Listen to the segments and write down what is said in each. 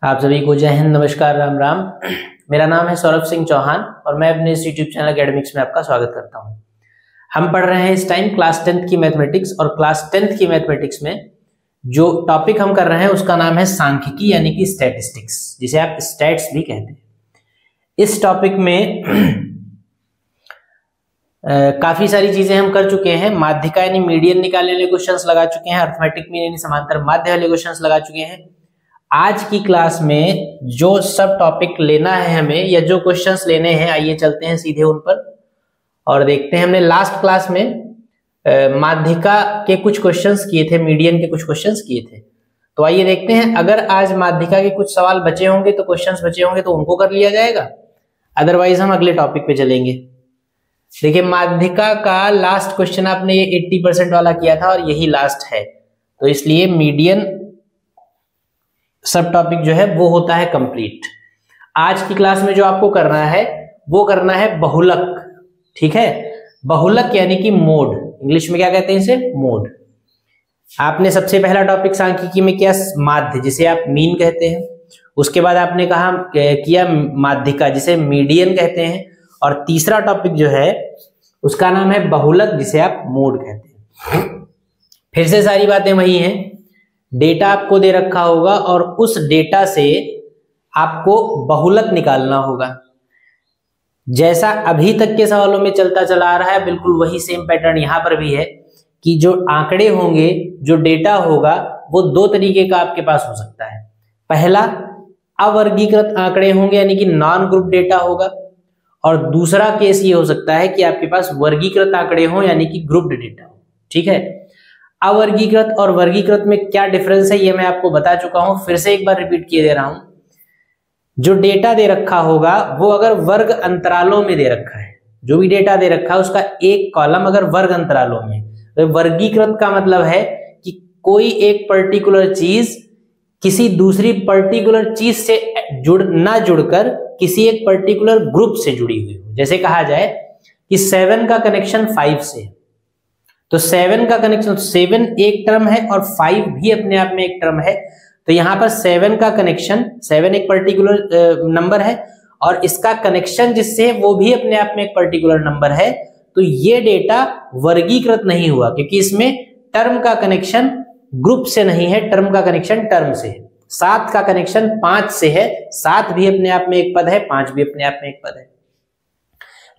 आप सभी को जय हिंद, नमस्कार, राम राम। मेरा नाम है सौरभ सिंह चौहान और मैं अपने इस यूट्यूब चैनल एकेडमिक्स में आपका स्वागत करता हूं। हम पढ़ रहे हैं इस टाइम क्लास 10th की मैथमेटिक्स और क्लास 10th की मैथमेटिक्स में जो टॉपिक हम कर रहे हैं उसका नाम है सांख्यिकी यानी कि स्टैटिस्टिक्स, जिसे आप स्टैट्स भी कहते हैं। इस टॉपिक में काफी सारी चीजें हम कर चुके हैं। माध्यिका यानी मीडियन निकालने वाले क्वेश्चंस लगा चुके हैं, अर्थमेटिक मीन यानी समांतर माध्य वाले क्वेश्चंस लगा चुके हैं। आज की क्लास में जो सब टॉपिक लेना है हमें या जो क्वेश्चंस लेने हैं, आइए चलते हैं सीधे उन पर और देखते हैं। हमने लास्ट क्लास में माध्यिका के कुछ क्वेश्चंस किए थे, मीडियन के कुछ क्वेश्चंस किए थे, तो आइए देखते हैं। अगर आज माध्यिका के कुछ सवाल बचे होंगे तो क्वेश्चंस बचे होंगे तो उनको कर लिया जाएगा, अदरवाइज हम अगले टॉपिक पे चलेंगे। देखिए, माध्यिका का लास्ट क्वेश्चन आपने ये 80% वाला किया था और यही लास्ट है, तो इसलिए मीडियन सब टॉपिक जो है वो होता है कंप्लीट। आज की क्लास में जो आपको करना है वो करना है बहुलक, ठीक है। बहुलक यानी कि मोड, इंग्लिश में क्या कहते हैं इसे, मोड। आपने सबसे पहला टॉपिक सांख्यिकी में किया माध्य, जिसे आप मीन कहते हैं। उसके बाद आपने कहा किया माध्यिका, जिसे मीडियन कहते हैं। और तीसरा टॉपिक जो है उसका नाम है बहुलक, जिसे आप मोड कहते हैं। फिर से सारी बातें वही हैं। डेटा आपको दे रखा होगा और उस डेटा से आपको बहुलक निकालना होगा। जैसा अभी तक के सवालों में चलता चला आ रहा है, बिल्कुल वही सेम पैटर्न यहां पर भी है कि जो आंकड़े होंगे, जो डेटा होगा, वो दो तरीके का आपके पास हो सकता है। पहला, अवर्गीकृत आंकड़े होंगे यानी कि नॉन ग्रुप डेटा होगा, और दूसरा केस ये हो सकता है कि आपके पास वर्गीकृत आंकड़े हों यानी कि ग्रुप्ड डेटा हो, ठीक है। अवर्गीकृत और वर्गीकृत में क्या डिफरेंस है ये मैं आपको बता चुका हूं, फिर से एक बार रिपीट किए दे रहा हूं। जो डेटा दे रखा होगा वो अगर वर्ग अंतरालों में दे रखा है, जो भी डेटा दे रखा है उसका एक कॉलम अगर वर्ग अंतरालों में, तो वर्गीकृत का मतलब है कि कोई एक पर्टिकुलर चीज किसी दूसरी पर्टिकुलर चीज से ना जुड़कर किसी एक पर्टिकुलर ग्रुप से जुड़ी हुई हो। जैसे कहा जाए कि 7 का कनेक्शन 5 से, तो 7 का कनेक्शन, 7 एक टर्म है और 5 भी अपने आप में एक टर्म है, तो यहां पर 7 का कनेक्शन, 7 एक पर्टिकुलर नंबर है और इसका कनेक्शन जिससे वो भी अपने आप में एक पर्टिकुलर नंबर है, तो ये डेटा वर्गीकृत नहीं हुआ क्योंकि इसमें टर्म का कनेक्शन ग्रुप से नहीं है, टर्म का कनेक्शन टर्म से है। 7 का कनेक्शन 5 से है, 7 भी अपने आप में एक पद है, 5 भी अपने आप में एक पद है।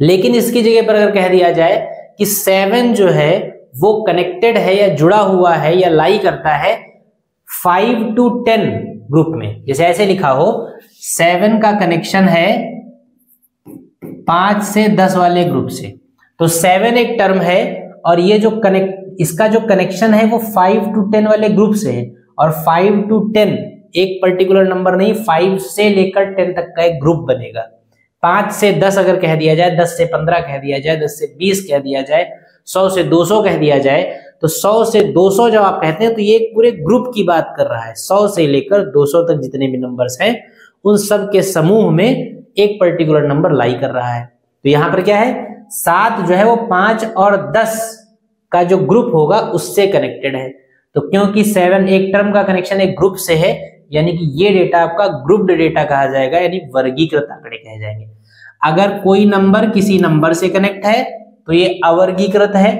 लेकिन इसकी जगह पर अगर कह दिया जाए कि 7 जो है वो कनेक्टेड है या जुड़ा हुआ है या लाई करता है 5 to 10 ग्रुप में, जैसे ऐसे लिखा हो 7 का कनेक्शन है 5 से 10 वाले ग्रुप से, तो 7 एक टर्म है और ये जो इसका जो कनेक्शन है वो 5 to 10 वाले ग्रुप से है, और 5 to 10 एक पर्टिकुलर नंबर नहीं, 5 से लेकर 10 तक का एक ग्रुप बनेगा। 5 से 10 अगर कह दिया जाए, 10 से 15 कह दिया जाए, 10 से 20 कह दिया जाए, 100 से 200 कह दिया जाए, तो 100 से 200 जब आप कहते हैं तो ये एक पूरे ग्रुप की बात कर रहा है। 100 से लेकर 200 तक जितने भी नंबर्स हैं उन सब के समूह में एक पर्टिकुलर नंबर लाई कर रहा है। तो यहां पर क्या है, 7 जो है वो 5 और 10 का जो ग्रुप होगा उससे कनेक्टेड है। तो क्योंकि 7 एक टर्म का कनेक्शन एक ग्रुप से है, यानी कि ये डेटा आपका ग्रुप्ड डेटा कहा जाएगा, यानी वर्गीकृत आंकड़े कहे जाएंगे। अगर कोई नंबर किसी नंबर से कनेक्ट है तो ये अवर्गीकृत है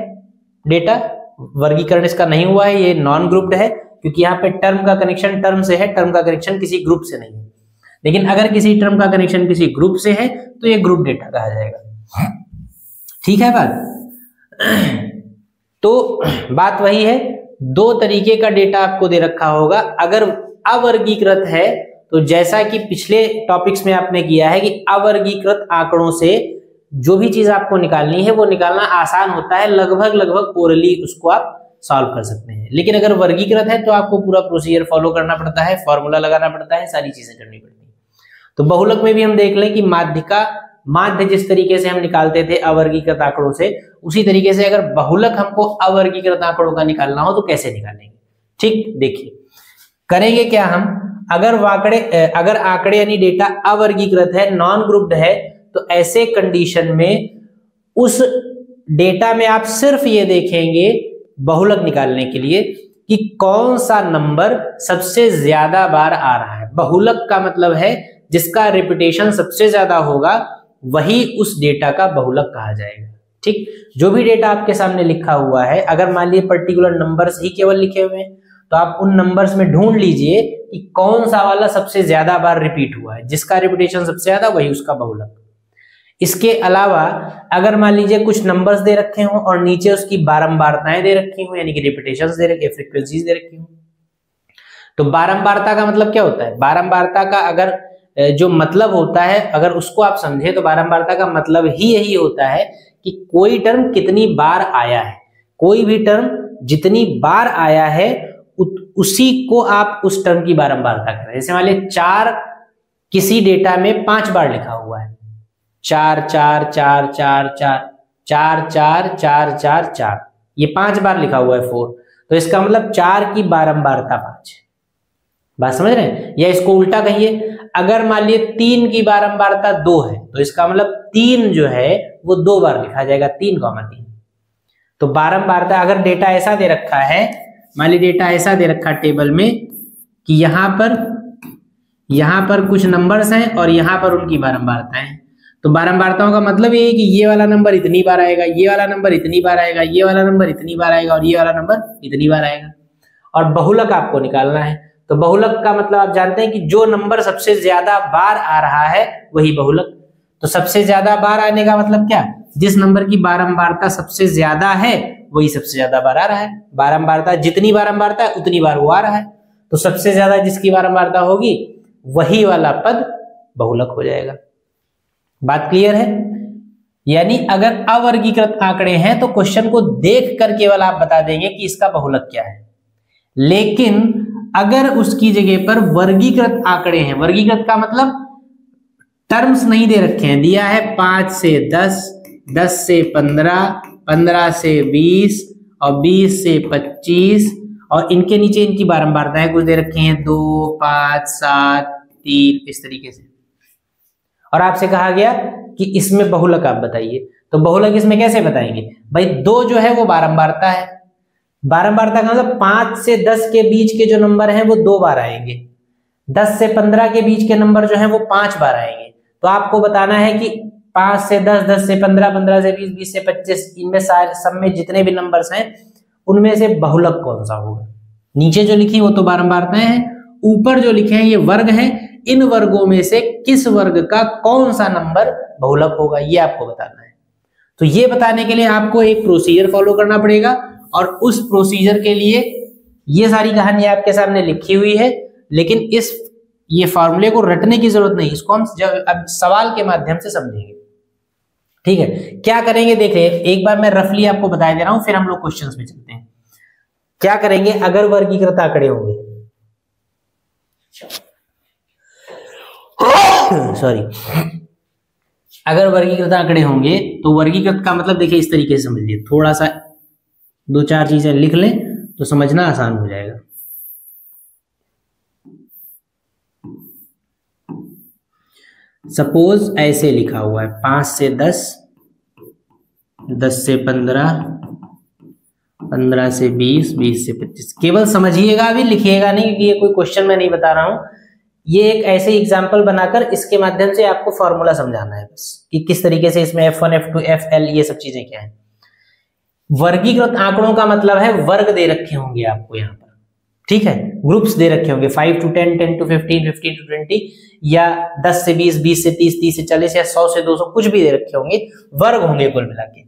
डेटा, वर्गीकरण इसका नहीं हुआ है, ये नॉन ग्रुप्ड है क्योंकि यहाँ पे टर्म का कनेक्शन टर्म से है, टर्म का कनेक्शन किसी ग्रुप से नहीं है। लेकिन अगर किसी टर्म का कनेक्शन किसी ग्रुप से है तो ये ग्रुप डेटा कहा जाएगा, ठीक है बात। तो बात वही है, दो तरीके का डेटा आपको दे रखा होगा। अगर अवर्गीकृत है तो जैसा कि पिछले टॉपिक्स में आपने किया है कि अवर्गीकृत आंकड़ों से जो भी चीज आपको निकालनी है वो निकालना आसान होता है, लगभग ओरली उसको आप सॉल्व कर सकते हैं। लेकिन अगर वर्गीकृत है तो आपको पूरा प्रोसीजर फॉलो करना पड़ता है, फॉर्मूला लगाना पड़ता है, सारी चीजें करनी पड़ती है। तो बहुलक में भी हम देख लें कि माध्य जिस तरीके से हम निकालते थे अवर्गीकृत आंकड़ों से, उसी तरीके से अगर बहुलक हमको अवर्गीकृत आंकड़ों का निकालना हो तो कैसे निकालेंगे। ठीक, देखिए करेंगे क्या हम, अगर आंकड़े यानी डेटा अवर्गीकृत है, नॉन ग्रुप्ड है, तो ऐसे कंडीशन में उस डेटा में आप सिर्फ ये देखेंगे बहुलक निकालने के लिए कि कौन सा नंबर सबसे ज्यादा बार आ रहा है। बहुलक का मतलब है जिसका रिपीटेशन सबसे ज्यादा होगा वही उस डेटा का बहुलक कहा जाएगा। ठीक, जो भी डेटा आपके सामने लिखा हुआ है, अगर मान लीजिए पर्टिकुलर नंबर्स ही केवल लिखे हुए हैं तो आप उन नंबर्स में ढूंढ लीजिए कि कौन सा वाला सबसे ज्यादा बार रिपीट हुआ है, जिसका रिपीटेशन सबसे ज्यादा वही उसका बहुलक। इसके अलावा अगर मान लीजिए कुछ नंबर्स दे रखे हों और नीचे उसकी बारंबारताएं दे रखी हों, यानी कि रिपीटेशंस दे रखे, फ्रीक्वेंसीज दे रखी हों, तो बारंबारता का मतलब क्या होता है? बारंबारता का अगर जो मतलब होता है, अगर उसको आप समझे तो बारंबारता का मतलब ही यही होता है कि कोई टर्म कितनी बार आया है, कोई भी टर्म जितनी बार आया है उसी को आप उस टर्म की बारंबारता करें। जैसे मान लीजिए 4 किसी डेटा में 5 बार लिखा हुआ है, 4 4 4 4 4 4 4 4 4 4, ये 5 बार लिखा हुआ है 4, तो इसका मतलब 4 की बारंबारता 5 है। बात समझ रहे हैं? या इसको उल्टा कहिए, अगर मान लीजिए 3 की बारंबारता 2 है तो इसका मतलब 3 जो है वो 2 बार लिखा जाएगा, 3,3। तो बारंबारता, अगर डेटा ऐसा दे रखा है, मान लीजिए डेटा ऐसा दे रखा टेबल में कि यहां पर कुछ नंबर्स हैं और यहां पर उनकी बारंबारताएं हैं, तो बारंबारताओं का मतलब ये है कि ये वाला नंबर इतनी बार आएगा, ये वाला नंबर इतनी बार आएगा, ये वाला नंबर इतनी बार आएगा और ये वाला नंबर इतनी बार आएगा। और बहुलक आपको निकालना है, तो बहुलक का मतलब आप जानते हैं कि जो नंबर सबसे ज्यादा बार आ रहा है वही बहुलक। तो सबसे ज्यादा बार आने का मतलब क्या? जिस नंबर की बारंबारता सबसे ज्यादा है वही सबसे ज्यादा बार आ रहा है। बारंबारता, जितनी बारंबारता है उतनी बार वो आ रहा है, तो सबसे ज्यादा जिसकी बारंबारता होगी वही वाला पद बहुलक हो जाएगा। बात क्लियर है? यानी अगर अवर्गीकृत आंकड़े हैं तो क्वेश्चन को देख कर केवल आप बता देंगे कि इसका बहुलक क्या है, लेकिन अगर उसकी जगह पर वर्गीकृत आंकड़े हैं, वर्गीकृत का मतलब टर्म्स नहीं दे रखे हैं, दिया है 5 से 10, 10 से 15, 15 से 20 और 20 से 25, और इनके नीचे इनकी बारंबारताएं कुछ दे रखी हैं 2, 5, 7, 3, इस तरीके से, और आपसे कहा गया कि इसमें बहुलक आप बताइए। तो बहुलक इसमें कैसे बताएंगे भाई? 2 जो है वो बारंबारता है, बारंबारता का मतलब 5 से 10 के बीच के जो नंबर हैं वो 2 बार आएंगे, 10 से 15 के बीच के नंबर जो हैं वो 5 बार आएंगे। तो आपको बताना है कि 5 से 10, 10 से 15, 15 से 20, 20 से 25, इनमें सारे सब में जितने भी नंबर्स हैं उनमें से बहुलक कौन सा होगा। नीचे जो लिखी वो तो बारंबारताएं हैं, ऊपर जो लिखे हैं ये वर्ग हैं, इन वर्गों में से किस वर्ग का कौन सा नंबर बहुलक होगा ये आपको बताना है। तो ये बताने के लिए आपको एक प्रोसीजर फॉलो करना पड़ेगा, और उस प्रोसीजर के लिए ये सारी कहानी आपके सामने लिखी हुई है, लेकिन ये फॉर्मूले को रटने की जरूरत नहीं, इसको हम अब सवाल के माध्यम से समझेंगे। ठीक है, क्या करेंगे देखिए, एक बार मैं रफली आपको बता दे रहा हूं, फिर हम लोग क्वेश्चंस में चलते हैं। क्या करेंगे? अगर वर्गीकृत आंकड़े होंगे, सॉरी, अगर वर्गीकृत आंकड़े होंगे तो वर्गीकृत का मतलब देखिए इस तरीके से समझ लीजिए, थोड़ा सा 2-4 चीजें लिख लें तो समझना आसान हो जाएगा। सपोज ऐसे लिखा हुआ है 5 से 10, 10 से 15, 15 से 20, 20 से 25। केवल समझिएगा, अभी लिखिएगा नहीं, क्योंकि ये कोई क्वेश्चन मैं नहीं बता रहा हूं, ये एक ऐसे एग्जाम्पल बनाकर इसके माध्यम से आपको फॉर्मूला समझाना है बस, कि किस तरीके से इसमें F1, F2, FL ये सब चीजें क्या है। वर्गीकृत आंकड़ों का मतलब है वर्ग दे रखे होंगे आपको यहाँ पर, ठीक है, ग्रुप्स दे रखे होंगे 5 to 10, 10 to 15, 15 to 20, या 10 से 20, 20 से 30, 30 से 40, या 100 से 200, कुछ भी दे रखे होंगे, वर्ग होंगे कुल मिला के,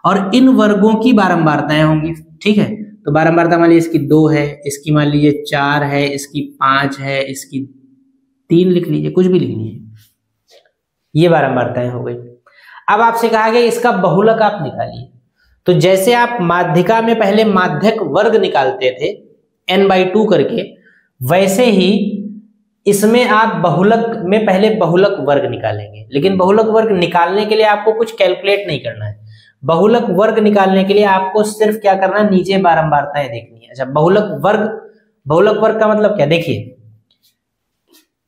और इन वर्गों की बारंबारताएं होंगी। ठीक है, तो बारंबारता मान लीजिए इसकी 2 है, इसकी मान लीजिए 4 है, इसकी 5 है, इसकी 3 लिख लीजिए, कुछ भी लिख लीजिए, ये बारंबारताएं हो गई। अब आपसे कहा गया इसका बहुलक आप निकालिए। तो जैसे आप माध्यिका में पहले माध्यक वर्ग निकालते थे n/2 करके, वैसे ही इसमें आप बहुलक में पहले बहुलक वर्ग निकालेंगे। लेकिन बहुलक वर्ग निकालने के लिए आपको कुछ कैलकुलेट नहीं करना है। बहुलक वर्ग निकालने के लिए आपको सिर्फ क्या करना है, नीचे बारंबारताएं देखनी है। अच्छा, बहुलक वर्ग का मतलब क्या, देखिए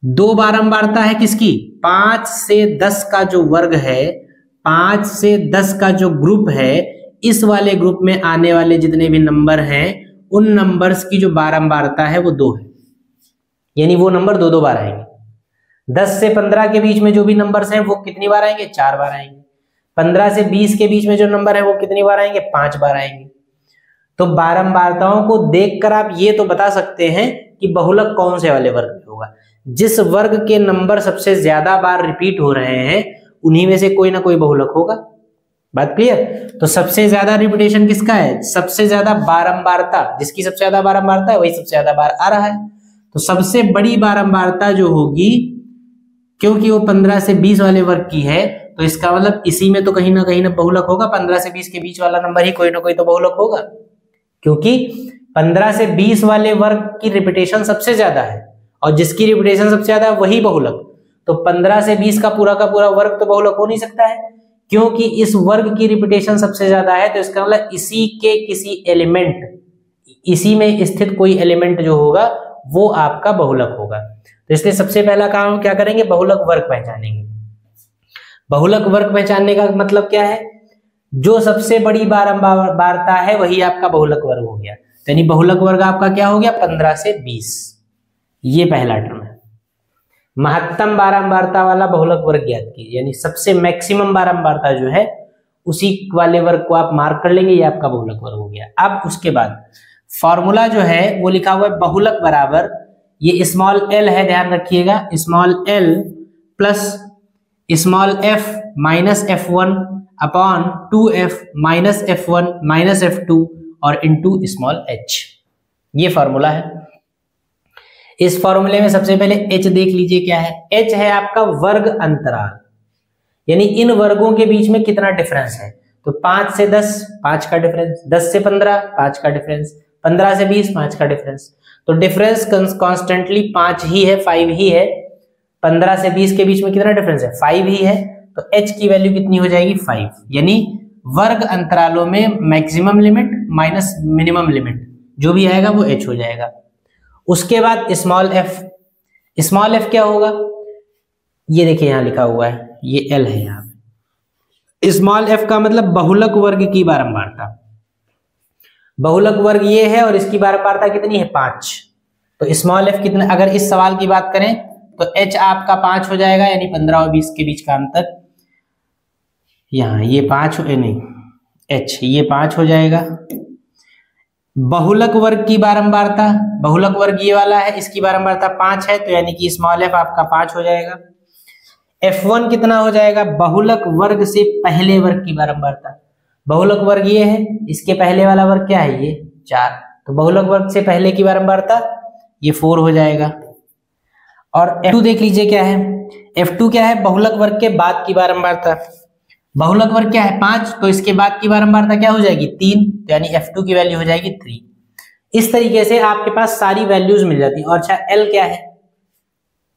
2 बारंबारता है किसकी, 5 से 10 का जो वर्ग है, 5 से 10 का जो ग्रुप है, इस वाले ग्रुप में आने वाले जितने भी नंबर हैं उन नंबर्स की जो बारंबारता है वो 2 है, यानी वो नंबर 2 बार आएंगे। 10 से 15 के बीच में जो भी नंबर्स हैं वो कितनी बार आएंगे? 4 बार आएंगे। 15 से 20 के बीच में जो नंबर है वो कितनी बार आएंगे? 5 बार आएंगे। तो बारंबारताओं को देखकर आप ये तो बता सकते हैं कि बहुलक कौन से वाले वर्ग में होगा। जिस वर्ग के नंबर सबसे ज्यादा बार रिपीट हो रहे हैं उन्हीं में से कोई ना कोई बहुलक होगा। बात क्लियर? तो सबसे ज्यादा रिपीटेशन किसका है? सबसे ज्यादा बारंबारता, जिसकी सबसे ज्यादा बारंबारता है वही सबसे ज्यादा बार आ रहा है। तो सबसे बड़ी बारंबारता जो होगी, क्योंकि वो 15 से 20 वाले वर्ग की है, तो इसका मतलब इसी में तो कहीं ना बहुलक होगा। 15 से 20 के बीच वाला नंबर ही कोई ना कोई तो बहुलक होगा, क्योंकि 15 से 20 वाले वर्ग की रिपीटेशन सबसे ज्यादा है और जिसकी रिपीटेशन सबसे ज्यादा है वही बहुलक। तो 15 से 20 का पूरा वर्ग तो बहुलक हो नहीं सकता है, क्योंकि इस वर्ग की रिपीटेशन सबसे ज्यादा है। तो इसका मतलब इसी के किसी एलिमेंट, इसी में स्थित कोई एलिमेंट जो होगा वो आपका बहुलक होगा। तो इसलिए सबसे पहला काम क्या करेंगे? बहुलक वर्ग पहचानेंगे। बहुलक वर्ग पहचानने का मतलब क्या है? जो सबसे बड़ी बारंबारता है वही आपका बहुलक वर्ग हो गया। यानी बहुलक वर्ग आपका क्या हो गया? 15 से 20। ये पहला टर्म है। महत्तम बारंबारता वाला बहुलक वर्ग ज्ञात कीजिए, यानी सबसे मैक्सिमम बारंबारता जो है उसी वाले वर्ग को आप मार्क कर लेंगे, ये आपका बहुलक वर्ग हो गया। अब उसके बाद फॉर्मूला जो है वो लिखा हुआ है बहुलक बराबर, ये स्मॉल l है, ध्यान रखिएगा, small l plus small f minus f1 upon 2f minus f1 minus f2 और इनटू स्मॉल h। ये फॉर्मूला है। इस फॉर्मूले में सबसे पहले h देख लीजिए क्या है। h है आपका वर्ग अंतराल, यानी इन वर्गों के बीच में कितना डिफरेंस है। तो 5 से 10 5 का डिफरेंस, 10 से 15 5 का डिफरेंस, 15 से 20 5 का डिफरेंस। तो डिफरेंस कॉन्स्टेंटली 5 ही है, 5 ही है। 15 से 20 के बीच में कितना डिफरेंस है? 5 ही है। तो h की वैल्यू कितनी हो जाएगी? 5। यानी वर्ग अंतरालों में maximum limit minus minimum limit जो भी आएगा वो h हो जाएगा। उसके बाद स्मॉल f, स्मॉल f क्या होगा? ये देखिए यहां लिखा हुआ है, ये l है यहां पे। स्मॉल f का मतलब बहुलक वर्ग की बारंबारता। बहुलक वर्ग ये है और इसकी बारंबारता कितनी है? 5। तो स्मॉल f कितना, अगर इस सवाल की बात करें तो h आपका 5 हो जाएगा, यानी 15 और 20 के बीच का अंतर। यहाँ ये 5 नहीं, h ये 5 हो जाएगा। बहुलक वर्ग की बारंबारता, बहुलक वर्ग ये वाला है, इसकी बारंबारता 5 है, तो यानी कि स्मॉल f आपका 5 हो जाएगा। f1 कितना हो जाएगा? बहुलक वर्ग से पहले वर्ग की बारंबारता। बहुलक वर्ग ये है, इसके पहले वाला वर्ग क्या है? ये 4। तो बहुलक वर्ग से पहले की बारंबारता ये 4 हो जाएगा। और f2 देख लीजिए क्या है। f2 क्या है? बहुलक वर्ग के बाद की बारंबारता। बहुलक वर्ग क्या है? 5, तो इसके बाद की बारंबारता क्या हो जाएगी? 3, तो यानी f2 की वैल्यू हो जाएगी 3। इस तरीके से आपके पास सारी वैल्यूज मिल जाती है। और अच्छा l क्या है?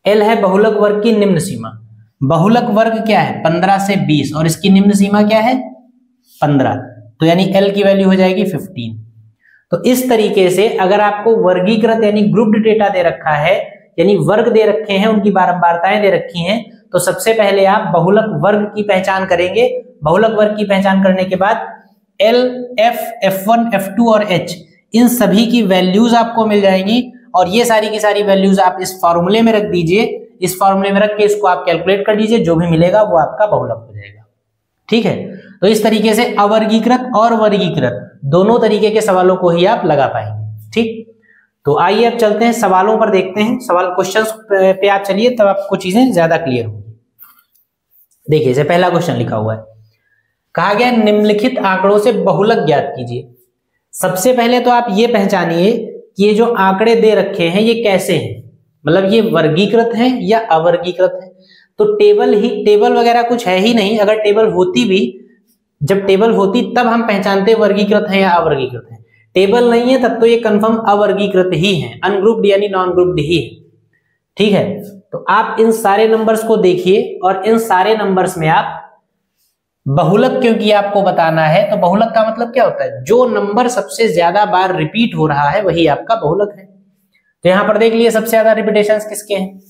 l है बहुलक वर्ग की निम्न सीमा। बहुलक वर्ग क्या है? 15 से 20 और इसकी निम्न सीमा क्या है? 15, तो यानी l की वैल्यू हो जाएगी 15। तो इस तरीके से अगर आपको वर्गीकृत यानी ग्रुप्ड डेटा दे रखा है, यानी वर्ग दे रखे हैं, उनकी बारंबारताएं दे रखी हैं, तो सबसे पहले आप बहुलक वर्ग की पहचान करेंगे। बहुलक वर्ग की पहचान करने के बाद l, f, f1, f2 और h इन सभी की वैल्यूज आपको मिल जाएंगी और ये सारी की सारी वैल्यूज आप इस फॉर्मूले में रख दीजिए। इस फॉर्मूले में रख के इसको आप कैलकुलेट कर दीजिए, जो भी मिलेगा वो आपका बहुलक हो जाएगा। ठीक है, तो इस तरीके से अवर्गीकृत और वर्गीकृत दोनों तरीके के सवालों को ही आप लगा पाएंगे। ठीक, तो आइए अब चलते हैं सवालों पर, देखते हैं सवाल क्वेश्चंस पे आप चलिए, तब आपको चीजें ज्यादा क्लियर होंगी। देखिए इसे पहला क्वेश्चन लिखा हुआ है, कहा गया निम्नलिखित आंकड़ों से बहुलक ज्ञात कीजिए। सबसे पहले तो आप ये पहचानिए कि ये जो आंकड़े दे रखे हैं ये कैसे हैं, मतलब ये वर्गीकृत हैं या अवर्गीकृत हैं। तो टेबल वगैरह कुछ है ही नहीं। अगर टेबल होती भी, जब टेबल होती तब हम पहचानते वर्गीकृत हैं या अवर्गीकृत हैं। टेबल नहीं है तब तो ये कंफर्म अवर्गीकृत ही है, अनग्रुप्ड यानी नॉन ग्रुप्ड ही है। ठीक है, तो आप इन सारे नंबर्स को देखिए और इन सारे नंबर्स में आप बहुलक क्योंकि आपको बताना है, तो बहुलक का मतलब क्या होता है? जो नंबर सबसे ज्यादा बार रिपीट हो रहा है वही आपका बहुलक है। तो यहां पर देख लीजिए सबसे ज्यादा रिपीटेशंस किसके हैं?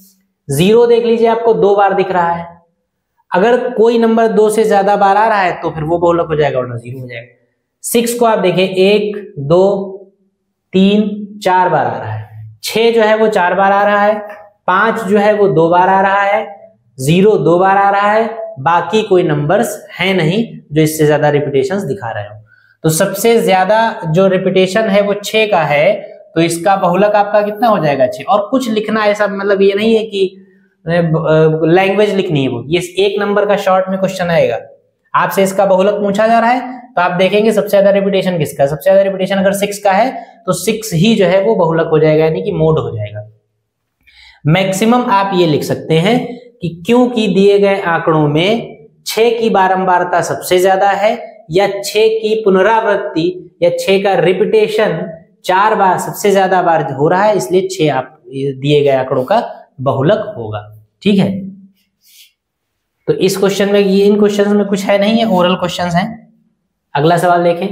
0 देख लीजिए, आपको 2 बार दिख रहा है। अगर कोई नंबर 2 से ज्यादा बार आ रहा है तो फिर वो बहुलक हो जाएगा, वरना 0 हो जाएगा। 6 को आप देखें, 1, 2, 3 4 बार आ रहा है, 6 जो है वो 4 बार आ रहा है, 5 जो है वो 2 बार आ रहा है, 0 2 बार आ रहा है, बाकी कोई नंबर्स है नहीं जो इससे ज्यादा रिपीटेशंस दिखा रहे हो। तो सबसे ज्यादा जो रिपीटेशन है वो 6 का है, तो इसका बहुलक आपका कितना हो जाएगा 6। और कुछ लिखना ऐसा मतलब ये नहीं है कि लैंग्वेज लिखनी है, वो ये एक नंबर का शॉर्ट में क्वेश्चन आएगा, आपसे इसका बहुलक पूछा जा रहा है तो आप देखेंगे सबसे ज्यादा रिपीटेशन किसका, सबसे ज्यादा रिपीटेशन अगर 6 का है तो 6 ही जो है वो बहुलक हो जाएगा, यानी कि मोड हो जाएगा। मैक्सिमम आप ये लिख सकते हैं कि क्योंकि दिए गए आंकड़ों में 6 की बारंबारता सबसे ज्यादा है, या 6 की पुनरावृत्ति या 6 का रिपीटेशन 4 बार सबसे ज्यादा बार हो रहा है, इसलिए 6 आप दिए गए आंकड़ों का बहुलक होगा। ठीक है, तो इस क्वेश्चन में ये इन क्वेश्चन में कुछ है नहीं है, ओरल क्वेश्चंस हैं। अगला सवाल देखें,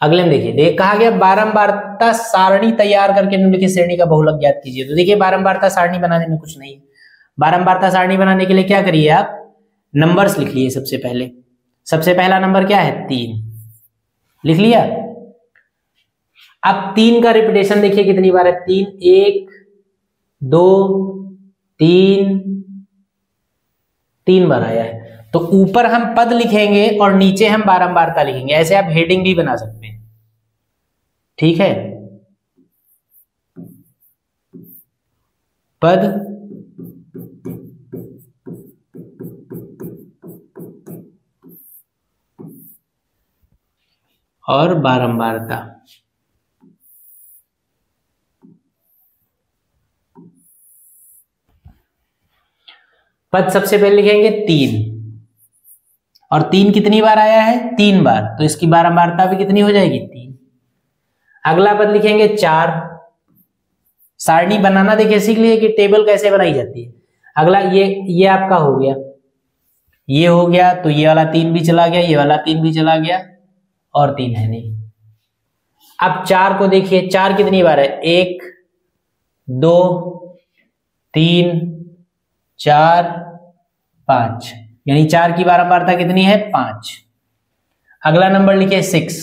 अगले में देखिए कहा गया बारंबारता सारणी तैयार करके निम्नलिखित श्रेणी का बहुलक ज्ञात कीजिए। तो देखिए बारंबारता सारणी बनाने में कुछ नहीं है, बारंबारता सारणी बनाने के लिए क्या करिए आप नंबर्स लिख लिए। सबसे पहला नंबर क्या है 3, लिख लिया। अब 3 का रिपीटेशन देखिए कितनी बार है, 3 1 2 3 बार आया है, तो ऊपर हम पद लिखेंगे और नीचे हम बारंबारता लिखेंगे, ऐसे आप हेडिंग भी बना सकते हैं। ठीक है, पद और बारंबारता। पद सबसे पहले लिखेंगे 3, और 3 कितनी बार आया है 3 बार, तो इसकी बारंबारता भी कितनी हो जाएगी 3। अगला पद लिखेंगे 4, सारणी बनाना देखिए सीख लिए कि टेबल कैसे बनाई जाती है। अगला ये आपका हो गया, ये हो गया, तो ये वाला 3 भी चला गया, ये वाला 3 भी चला गया, और 3 है नहीं। अब 4 को देखिए, 4 कितनी बार है 1 2 3 4 5, यानी 4 की बारंबारता कितनी है 5। अगला नंबर लिखिए 6,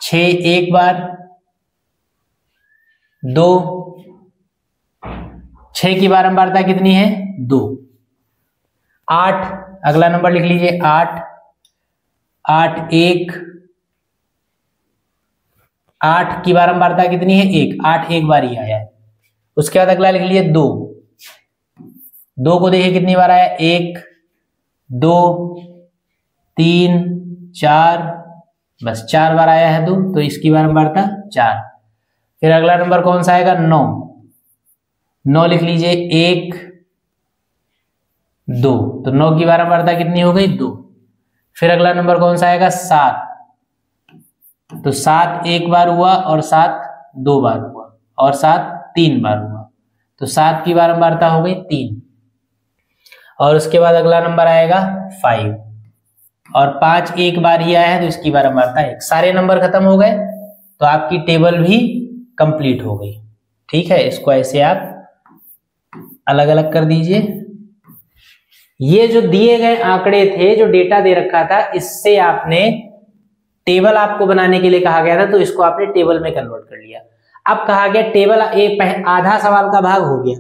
6 एक बार 2, 6 की बारंबारता कितनी है 2। 8, अगला नंबर लिख लीजिए 8, 8 की बारंबारता कितनी है 1, 8 एक बार ही आया है। उसके बाद अगला लिख लीजिए 2, 2 को देखिए कितनी बार आया 1 2 3 4, बस 4 बार आया है 2, तो इसकी बारंबारता 4। फिर अगला नंबर कौन सा आएगा 9, 9 लिख लीजिए 1 2, तो 9 की बारंबारता कितनी हो गई 2। फिर अगला नंबर कौन सा आएगा 7, तो 7 एक बार हुआ, और 7 2 बार हुआ, और 7 3 बार हुआ, तो 7 की बारंबारता हो गई 3। और उसके बाद अगला नंबर आएगा 5, और 5 एक बार ही आया है, तो इसकी बारंबारता 1। सारे नंबर खत्म हो गए, तो आपकी टेबल भी कंप्लीट हो गई। ठीक है, इसको ऐसे आप अलग अलग कर दीजिए। ये जो दिए गए आंकड़े थे, जो डेटा दे रखा था, इससे आपने टेबल आपको बनाने के लिए कहा गया था, तो इसको आपने टेबल में कन्वर्ट कर लिया। अब कहा गया टेबल एक आधा सवाल का भाग हो गया।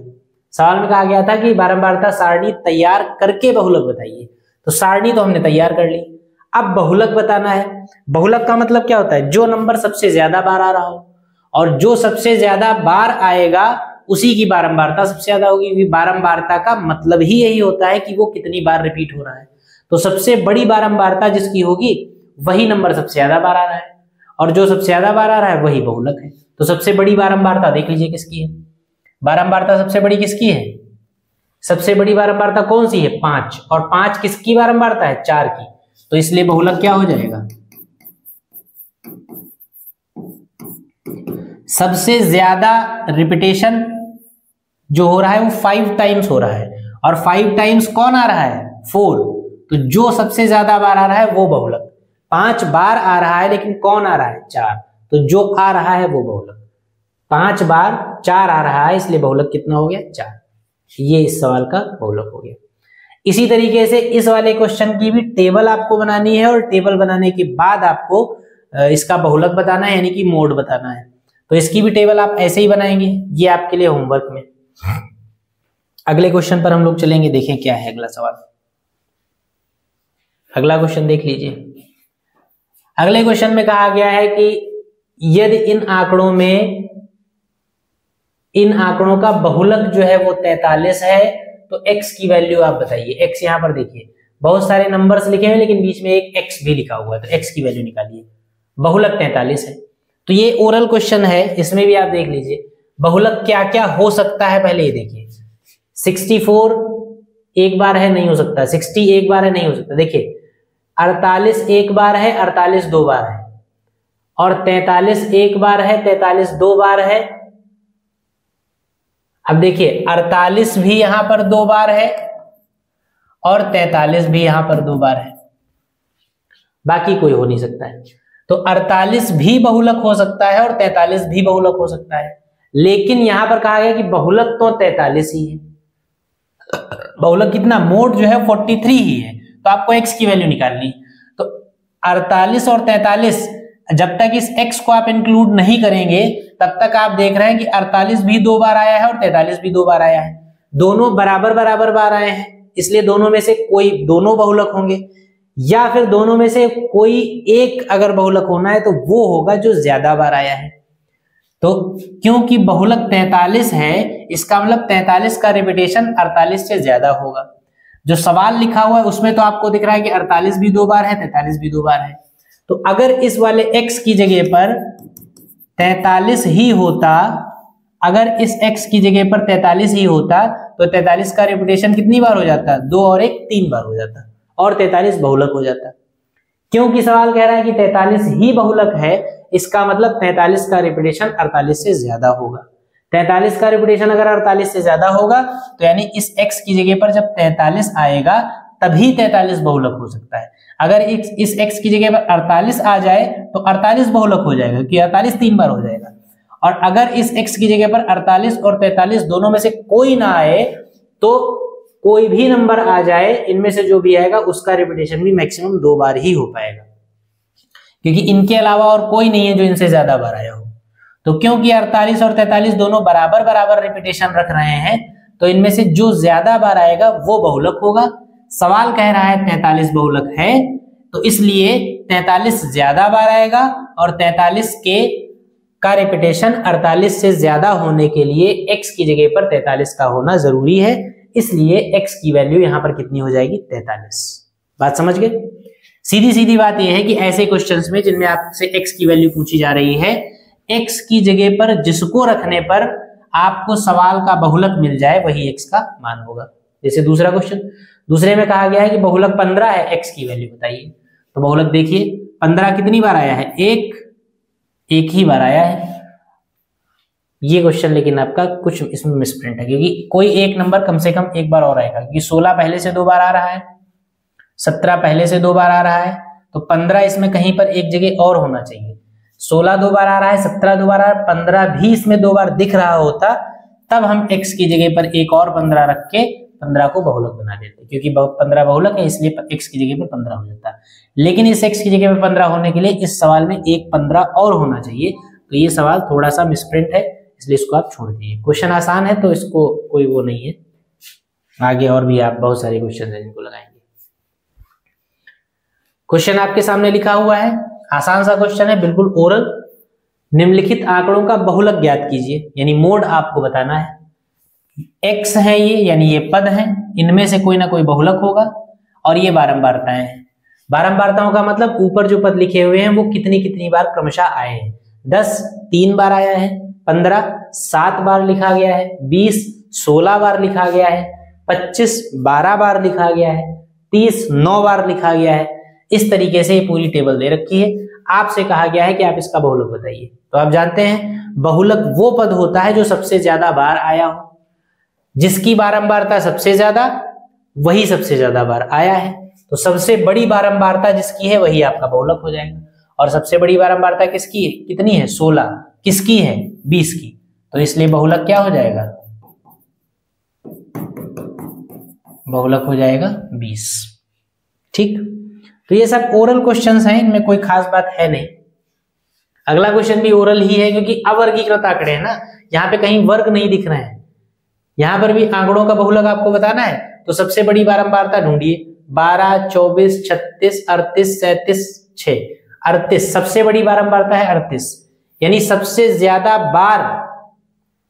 सवाल में कहा गया था कि बारंबारता सारणी तैयार करके बहुलक बताइए, तो सारणी तो हमने तैयार कर ली, अब बहुलक बताना है। बहुलक का मतलब क्या होता है, जो नंबर सबसे ज्यादा बार आ रहा हो, और जो सबसे ज्यादा बार आएगा उसी की बारंबारता सबसे ज्यादा होगी, क्योंकि बारंबारता का मतलब ही यही होता है कि वो कितनी बार रिपीट हो रहा है। तो सबसे बड़ी बारंबारता जिसकी होगी वही नंबर सबसे ज्यादा बार आ रहा है, और जो सबसे ज्यादा बार आ रहा है वही बहुलक है। तो सबसे बड़ी बारंबारता देख लीजिए किसकी है, बारंबारता सबसे बड़ी किसकी है, सबसे बड़ी बारंबारता कौन सी है 5, और 5 किसकी बारंबारता है 4 की, तो इसलिए बहुलक क्या हो जाएगा, सबसे ज्यादा रिपीटेशन जो हो रहा है वो 5 टाइम्स हो रहा है, और 5 टाइम्स कौन आ रहा है 4, तो जो सबसे ज्यादा बार आ रहा है वो बहुलक। 5 बार आ रहा है लेकिन कौन आ रहा है 4, तो जो आ रहा है वो बहुलक। 5 बार 4 आ रहा है, इसलिए बहुलक कितना हो गया 4। ये इस सवाल का बहुलक हो गया। इसी तरीके से इस वाले क्वेश्चन की भी टेबल आपको बनानी है, और टेबल बनाने के बाद आपको इसका बहुलक बताना है यानी कि मोड बताना है। तो इसकी भी टेबल आप ऐसे ही बनाएंगे, ये आपके लिए होमवर्क में। अगले क्वेश्चन पर हम लोग चलेंगे, देखें क्या है अगला सवाल। अगला क्वेश्चन देख लीजिए। अगले क्वेश्चन में कहा गया है कि यदि इन आंकड़ों का बहुलक जो है वो 43 है तो x की वैल्यू आप बताइए। x यहां पर देखिए बहुत सारे नंबर्स लिखे हुए लेकिन बीच में एक x भी लिखा हुआ है, तो x की वैल्यू निकालिए। बहुलक 43 है, तो ये ओरल क्वेश्चन है, इसमें भी आप देख लीजिए बहुलक क्या क्या हो सकता है। पहले ये देखिए 64 एक बार है, नहीं हो सकता। 60 एक बार है, नहीं हो सकता। देखिए 48 एक बार है, 48 दो बार है, और 43 एक बार है, 43 दो बार है। अब देखिए 48 भी यहां पर दो बार है और 43 भी यहां पर दो बार है, बाकी कोई हो नहीं सकता है। तो 48 भी बहुलक हो सकता है और 43 भी बहुलक हो सकता है, लेकिन यहां पर कहा गया कि बहुलक तो 43 ही है। बहुलक कितना, मोड जो है 43 ही है, तो आपको x की वैल्यू निकालनी। तो 48 और 43 जब तक इस x को आप इंक्लूड नहीं करेंगे तब तक आप देख रहे हैं कि 48 भी दो बार आया है और 43 भी दो बार आया है, दोनों बराबर बराबर बार आए हैं, इसलिए दोनों में से कोई, दोनों बहुलक होंगे, या फिर दोनों में से कोई एक अगर बहुलक होना है तो वो होगा जो ज्यादा बार आया है। तो क्योंकि बहुलक 43 है, इसका मतलब 43 का रिपीटेशन 48 से ज्यादा होगा। जो सवाल लिखा हुआ है उसमें तो आपको दिख रहा है कि 48 भी दो बार है, 43 भी दो बार है। तो अगर इस वाले x की जगह पर 43 ही होता, अगर इस x की जगह पर 43 ही होता तो 43 का रिपीटेशन कितनी बार हो जाता, दो और एक तीन बार हो जाता, और 43 बहुलक हो जाता। क्योंकि सवाल कह रहा है कि 43 ही बहुलक है, इसका मतलब 43 का रिपीटेशन 48 से ज्यादा होगा। 43 का रिपीटेशन अगर 48 से ज्यादा होगा तो यानी इस x की जगह पर जब 43 आएगा तभी 43 बहुलक हो सकता है। अगर इस x की जगह पर 48 आ जाए तो 48 बहुलक हो जाएगा, कि 48 तीन बार हो जाएगा। और अगर इस x की जगह पर 48 और 43 दोनों में से कोई ना आए तो कोई भी नंबर आ जाए, इनमें से जो भी आएगा उसका रिपीटेशन भी मैक्सिमम दो बार ही हो पाएगा, क्योंकि इनके अलावा और कोई नहीं है जो इनसे ज्यादा बार आया हो। तो क्योंकि 48 और 43 दोनों बराबर बराबर रिपीटेशन रख रहे हैं, तो इनमें से जो ज्यादा बार आएगा वो बहुलक होगा। सवाल कह रहा है 43 बहुलक है, तो इसलिए 43 ज्यादा बार आएगा और 43 का रिपीटेशन 48 से ज्यादा होने के लिए x की जगह पर 43 का होना जरूरी है, इसलिए x की वैल्यू यहां पर कितनी हो जाएगी, 43। बात समझ गए? सीधी सीधी बात यह है कि ऐसे क्वेश्चंस में जिनमें आपसे x की वैल्यू पूछी जा रही है, x की जगह पर जिसको रखने पर आपको सवाल का बहुलक मिल जाए वही x का मान होगा। जैसे दूसरा क्वेश्चन, दूसरे में कहा गया है कि बहुलक 15 है, x की वैल्यू बताइए। तो बहुलक देखिए 15 कितनी बार आया है, एक ही बार आया है। ये क्वेश्चन लेकिन आपका कुछ इसमें मिसप्रिंट है, क्योंकि कोई एक नंबर कम से कम एक बार और आएगा, क्योंकि 16 पहले से दो बार आ रहा है, 17 पहले से दो बार आ रहा है, तो 15 इसमें कहीं पर एक जगह और होना चाहिए। 16 दो बार आ रहा है, 17 दो बार आ रहा है, 15 भी इसमें दो बार दिख रहा होता, तब हम x की जगह पर एक और 15 रख के 15 को बहुलक बना देते, क्योंकि 15 बहुलक है इसलिए x की जगह पर 15 हो जाता है। लेकिन इस x की जगह पर 15 होने के लिए इस सवाल में एक 15 और होना चाहिए, तो ये सवाल थोड़ा सा मिसप्रिंट है, इसलिए इसको आप छोड़ दीजिए। क्वेश्चन आसान है तो इसको कोई वो नहीं है, आगे और भी आप बहुत सारे क्वेश्चन है जिनको लगाएंगे। क्वेश्चन आपके सामने लिखा हुआ है, आसान सा क्वेश्चन है, बिल्कुल ओरल। निम्नलिखित आंकड़ों का बहुलक ज्ञात कीजिए, यानी मोड आपको बताना है। x है ये, यानी ये पद हैं, इनमें से कोई ना कोई बहुलक होगा, और ये बारंबारताएं हैं। बारंबारताओं का मतलब ऊपर जो पद लिखे हुए हैं वो कितनी कितनी बार क्रमशः आए हैं। 10 3 बार आया है, 15 7 बार लिखा गया है, 20 16 बार लिखा गया है, 25 12 बार लिखा गया है, 30 9 बार लिखा गया है। इस तरीके से ये पूरी टेबल दे रखी है। आपसे कहा गया है कि आप इसका बहुलक बताइए। तो आप जानते हैं बहुलक वो पद होता है जो सबसे ज्यादा बार आया हो, जिसकी बारंबारता सबसे ज्यादा, वही सबसे ज्यादा बार आया है। तो सबसे बड़ी बारंबारता जिसकी है वही आपका बहुलक हो जाएगा। और सबसे बड़ी बारंबारता किसकी है, कितनी है, 16। किसकी है, 20 की। तो इसलिए बहुलक क्या हो जाएगा, बहुलक हो जाएगा 20। ठीक, तो ये सब ओरल क्वेश्चंस हैं, इनमें कोई खास बात है नहीं। अगला क्वेश्चन भी ओरल ही है क्योंकि अवर्गीकृत आंकड़े हैं ना, यहाँ पे कहीं वर्ग नहीं दिख रहे हैं। यहाँ पर भी आंकड़ों का बहुलक आपको बताना है तो सबसे बड़ी बारंबारता ढूंढिए। 12, 24, 36, 38, 37, 6, 38 सबसे बड़ी बारंबारता है 38, यानी सबसे ज्यादा बार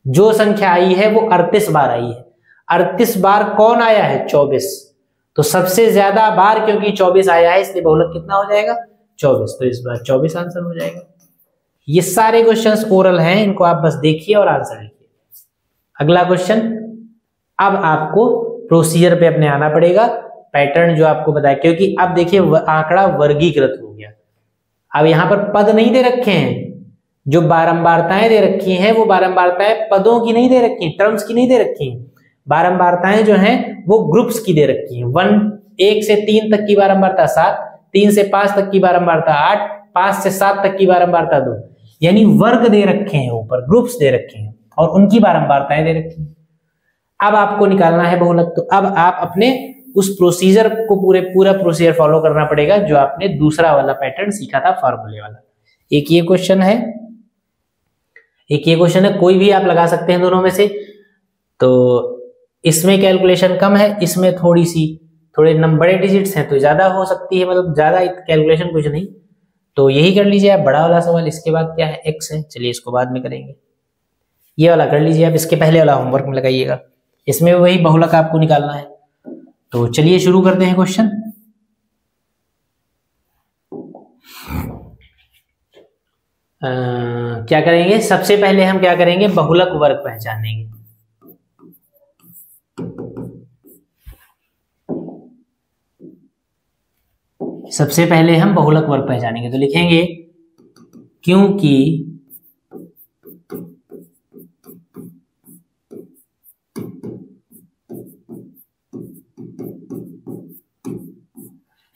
जो संख्या आई है वो 38 बार आई है। 38 बार कौन आया है? 24। तो सबसे ज्यादा बार क्योंकि 24 आया है इसलिए बहुलक कितना हो जाएगा? 24। तो इस बार 24 आंसर हो जाएगा। ये सारे क्वेश्चंस ओरल हैं, इनको आप बस देखिए और आंसर लिखिए। अगला क्वेश्चन, अब आपको प्रोसीजर पे अपने आना पड़ेगा, पैटर्न जो आपको बताया, क्योंकि अब देखिए आंकड़ा वर्गीकृत हो गया। अब यहां पर पद नहीं दे रखे हैं, जो बारंबारताएं दे रखी हैं वो बारंबारताएं पदों की नहीं दे रखी, टर्म्स की नहीं दे रखी हैं। बारंबारताएं जो हैं वो ग्रुप्स की दे रखी हैं। 1 से 3 तक की बारंबारता 7, 3 से 5 तक की बारंबारता 8, 5 से 7 तक की बारंबारता 2, यानी वर्ग दे रखे हैं, ऊपर ग्रुप्स दे रखे हैं और उनकी बारंबारताएं दे रखी हैं। अब आपको निकालना है बहुलक, तो अब आप अपने उस प्रोसीजर को पूरा प्रोसीजर फॉलो करना पड़ेगा जो आपने दूसरा वाला पैटर्न सीखा था फॉर्मूले वाला। एक ये क्वेश्चन है, एक ये क्वेश्चन है, कोई भी आप लगा सकते हैं दोनों में से। तो इसमें कैलकुलेशन कम है, इसमें थोड़े बड़े डिजिट्स हैं तो ज्यादा हो सकती है, मतलब ज्यादा कैलकुलेशन कुछ नहीं। तो यही कर लीजिए आप, बड़ा वाला सवाल। इसके बाद क्या है? x है, चलिए इसको बाद में करेंगे। ये वाला कर लीजिए आप, इसके पहले वाला होमवर्क में लगाइएगा, इसमें वही बहुलक आपको निकालना है। तो चलिए शुरू करते हैं क्वेश्चन। क्या करेंगे? सबसे पहले हम क्या करेंगे? बहुलक वर्ग पहचानेंगे। सबसे पहले हम बहुलक वर्ग पहचानेंगे, तो लिखेंगे क्योंकि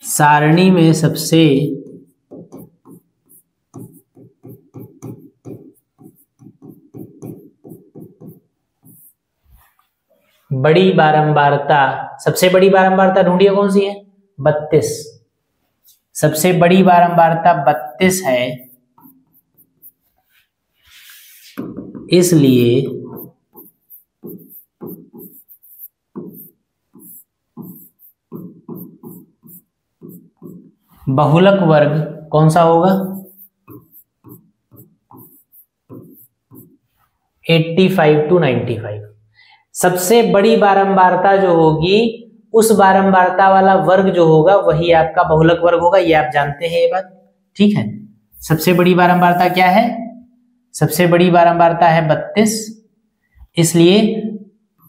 सारणी में सबसे बड़ी बारंबारता, सबसे बड़ी बारंबारता ढूंढिए कौन सी है? 32। सबसे बड़ी बारंबारता 32 है, इसलिए बहुलक वर्ग कौन सा होगा? 85 to 95। सबसे बड़ी बारंबारता जो होगी उस बारंबारता वाला वर्ग जो होगा वही आपका बहुलक वर्ग होगा, ये आप जानते हैं ये बात, ठीक है। सबसे बड़ी बारंबारता क्या है? सबसे बड़ी बारंबारता है 32, इसलिए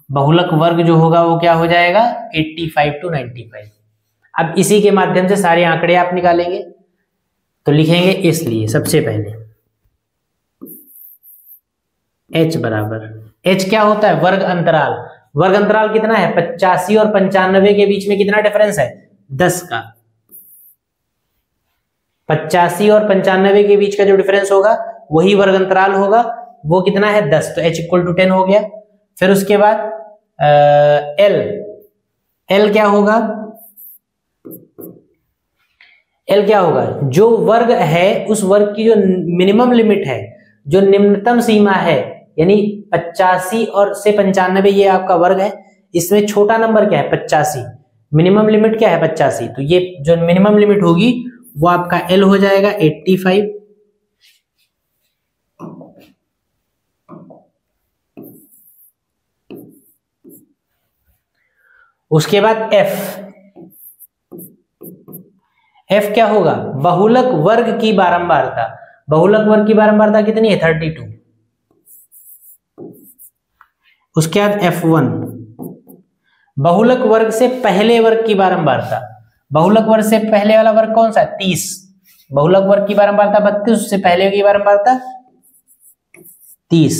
बहुलक वर्ग जो होगा वो क्या हो जाएगा? 85 to 95। अब इसी के माध्यम से सारे आंकड़े आप निकालेंगे, तो लिखेंगे इसलिए सबसे पहले h बराबर, h क्या होता है? वर्ग अंतराल। वर्ग अंतराल कितना है? 85 और 95 के बीच में कितना डिफरेंस है? 10 का। 85 और 95 के बीच का जो डिफरेंस होगा वही वर्ग अंतराल होगा, वो कितना है? 10। तो h = 10 हो गया। फिर उसके बाद l क्या होगा? l क्या होगा? जो वर्ग है उस वर्ग की जो मिनिमम लिमिट है, जो निम्नतम सीमा है, यानी 85 और से 95 ये आपका वर्ग है, इसमें छोटा नंबर क्या है? 85। मिनिमम लिमिट क्या है? 85। तो ये जो मिनिमम लिमिट होगी वो आपका l हो जाएगा 85। उसके बाद f क्या होगा? बहुलक वर्ग की बारंबारता। बहुलक वर्ग की बारंबारता कितनी है? 32। उसके बाद f1 बहुलक वर्ग से पहले वर्ग की बारंबारता। बहुलक वर्ग से पहले वाला वर्ग कौन सा है? 30। बहुलक वर्ग की बारंबारता 32, उससे पहले की बारंबारता 30।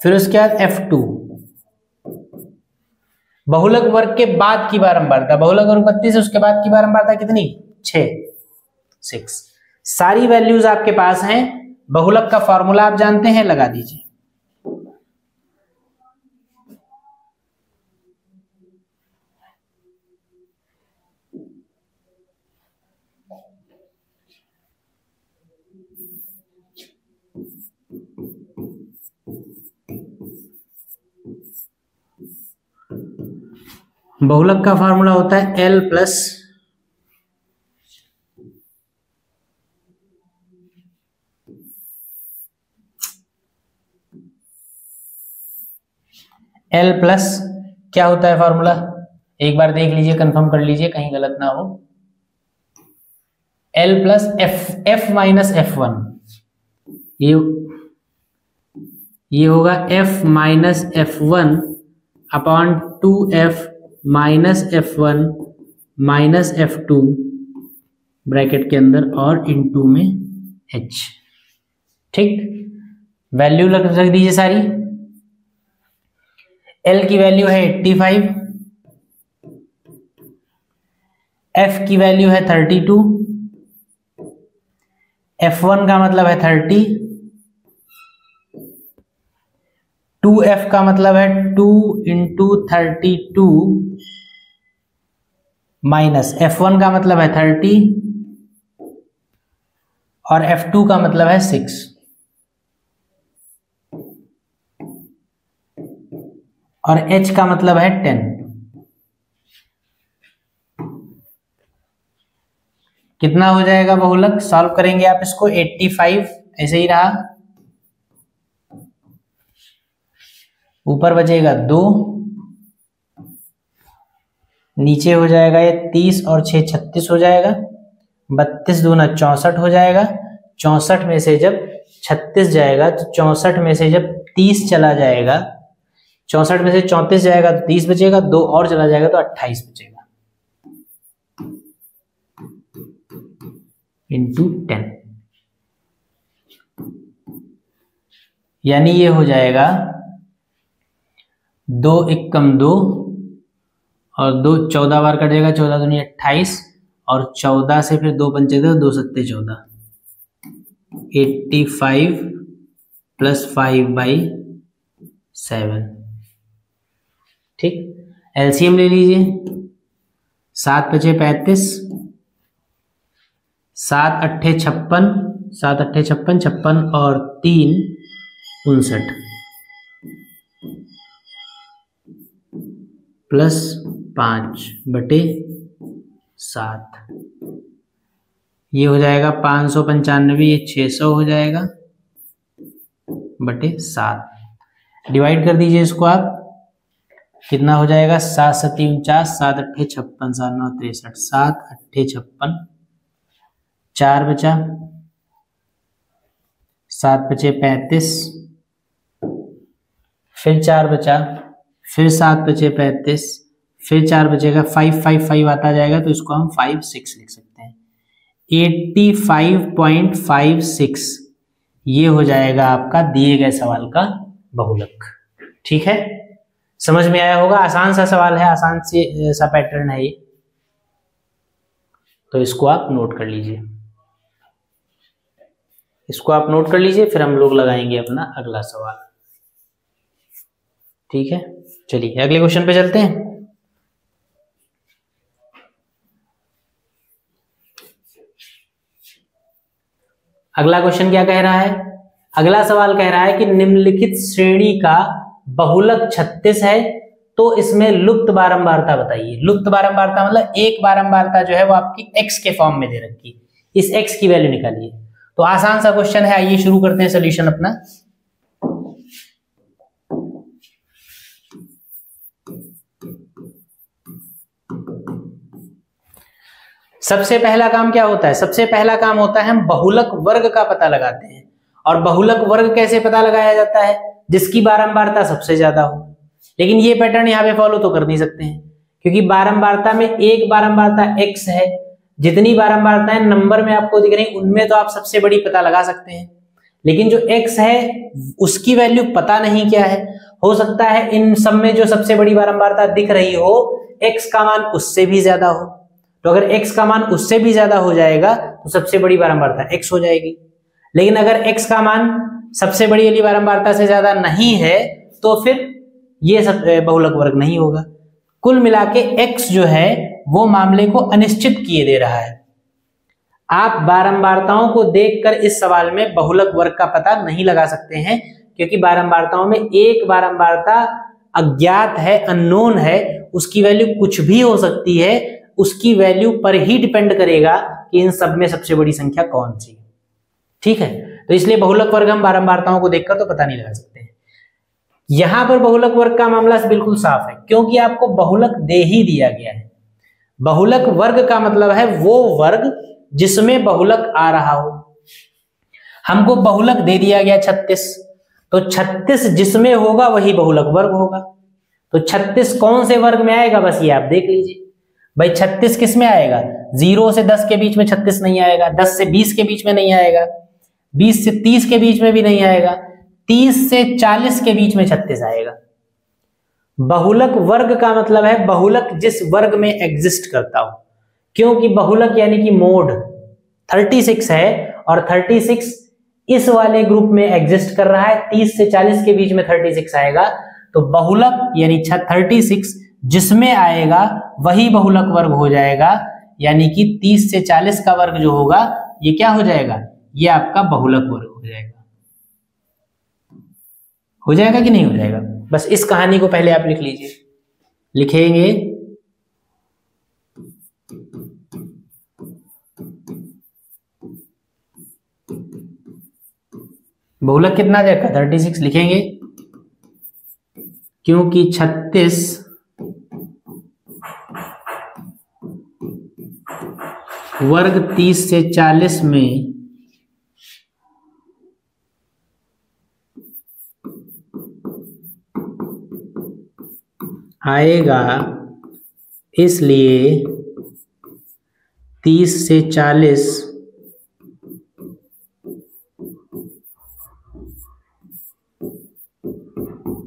फिर उसके बाद f2 बहुलक वर्ग के बाद की बारंबारता। बहुलक वर्ग 32 है, उसके बाद की बारंबारता कितनी? 6। सारी वैल्यूज आपके पास हैं, बहुलक का फॉर्मूला आप जानते हैं, लगा दीजिए। बहुलक का फार्मूला होता है L प्लस क्या होता है फार्मूला, एक बार देख लीजिए, कंफर्म कर लीजिए, कहीं गलत ना हो। L plus F minus F1, ये होगा F minus F1 upon 2F minus F1 minus F2 bracket के अंदर और इनटू में H। ठीक, वैल्यू रख दीजिए सारी। L की वैल्यू है 85, F की वैल्यू है 32, F1 का मतलब है 30, 2F का मतलब है 2 इंटू 32 माइनस F1 का मतलब है 30 और F2 का मतलब है 6। और H का मतलब है 10। कितना हो जाएगा बहुलक, सॉल्व करेंगे आप इसको। 85 ऐसे ही रहा, ऊपर बचेगा 2, नीचे हो जाएगा ये 30 और 6 36 हो जाएगा, 32 दूना 64 हो जाएगा। 64 में से जब 36 जाएगा तो 64 में से जब 30 चला जाएगा, 64 में से 34 जाएगा तो 30 बचेगा, 2 और चला जाएगा तो 28 बचेगा इंटू 10। यानी ये हो जाएगा 2 एकम 2 और 2 14 बार कटेगा, 14 दूनी 28 और 14 से फिर 2 पंचे 2 सत्ते 14, 85 प्लस 5/7। ठीक, एलसीएम ले लीजिए। 7 पचे 35, 7 अट्ठे 56, 7 अट्ठे 56, 56 और 3 59 प्लस 5/7, ये हो जाएगा 595, ये 600 हो जाएगा बटे 7। डिवाइड कर दीजिए इसको आप, कितना हो जाएगा 7 सत्ती 49, 7 अट्ठे 56, 7 9 63, 7 अट्ठे 56, 4 बचा, 7 बचे 35, फिर 4 बचा, फिर 7 बचे 35, फिर 4 बचेगा, 5 5 5 आता जाएगा तो इसको हम 5 6 लिख सकते हैं। 85.56 ये हो जाएगा आपका दिए गए सवाल का बहुलक। ठीक है, समझ में आया होगा, आसान सा सवाल है, आसान से सा पैटर्न है ये, तो इसको आप नोट कर लीजिए, इसको आप नोट कर लीजिए, फिर हम लोग लगाएंगे अपना अगला सवाल। ठीक है, चलिए अगले क्वेश्चन पे चलते हैं। अगला क्वेश्चन क्या कह रहा है, अगला सवाल कह रहा है कि निम्नलिखित श्रेणी का बहुलक 36 है तो इसमें लुप्त बारंबारता बताइए। लुप्त बारंबारता मतलब एक बारंबारता जो है वो आपकी x के फॉर्म में दे रखी, इस x की वैल्यू निकालिए। तो आसान सा क्वेश्चन है, आइए शुरू करते हैं सॉल्यूशन अपना। सबसे पहला काम क्या होता है, सबसे पहला काम होता है हम बहुलक वर्ग का पता लगाते हैं। और बहुलक वर्ग कैसे पता लगाया जाता है, जिसकी बारंबारता सबसे ज्यादा हो। लेकिन ये पैटर्न यहाँ पे फॉलो तो कर नहीं सकते हैं, क्योंकि बारंबारता में एक बारंबारता x है, जितनी बारंबारताएं नंबर में आपको दिख रही उनमें तो आप सबसे बड़ी पता लगा सकते हैं, लेकिन जो x है उसकी वैल्यू पता नहीं क्या है। हो सकता है इन सब में जो सबसे बड़ी बारंबारता दिख रही हो x का मान उससे भी ज्यादा हो, तो अगर x का मान उससे भी ज्यादा हो जाएगा तो सबसे बड़ी बारंबारता x हो जाएगी। लेकिन अगर x का मान सबसे बड़ी वाली बारंबारता से ज्यादा नहीं है तो फिर ये सब बहुलक वर्ग नहीं होगा। कुल मिला के x जो है वो मामले को अनिश्चित किए दे रहा है। आप बारंबारताओं को देखकर इस सवाल में बहुलक वर्ग का पता नहीं लगा सकते हैं, क्योंकि बारंबारताओं में एक बारंबारता अज्ञात है, अननोन है, उसकी वैल्यू कुछ भी हो सकती है, उसकी वैल्यू पर ही डिपेंड करेगा कि इन सब में सबसे बड़ी संख्या कौन सी। ठीक है, तो इसलिए बहुलक वर्ग हम बारंबारताओं को देखकर तो पता नहीं लगा सकते। यहां पर बहुलक वर्ग का मामला बिल्कुल साफ है, क्योंकि आपको बहुलक दे ही दिया गया है। बहुलक वर्ग का मतलब है वो वर्ग जिसमें बहुलक आ रहा हो। हमको बहुलक दे दिया गया 36, तो 36 जिसमें होगा वही बहुलक वर्ग होगा। तो 36 कौन से वर्ग में आएगा, बस ये आप देख लीजिए भाई। 36 किस में आएगा, 0 से 10 के बीच में 36 नहीं आएगा, 10 से 20 के बीच में नहीं आएगा, 20 से 30 के बीच में भी नहीं आएगा, 30 से 40 के बीच में 36 आएगा। बहुलक वर्ग का मतलब है बहुलक जिस वर्ग में एग्जिस्ट करता हो, क्योंकि बहुलक यानी कि मोड 36 है और 36 इस वाले ग्रुप में एग्जिस्ट कर रहा है। 30 से 40 के बीच में 36 आएगा, तो बहुलक यानी 36 जिसमें आएगा वही बहुलक वर्ग हो जाएगा। यानी कि 30 से 40 का वर्ग जो होगा ये क्या हो जाएगा, ये आपका बहुलक वर्ग हो जाएगा। हो जाएगा कि नहीं हो जाएगा, बस इस कहानी को पहले आप लिख लीजिए। लिखेंगे बहुलक कितना देखा, 36 लिखेंगे, क्योंकि 36 वर्ग 30 से 40 में आएगा, इसलिए 30 से 40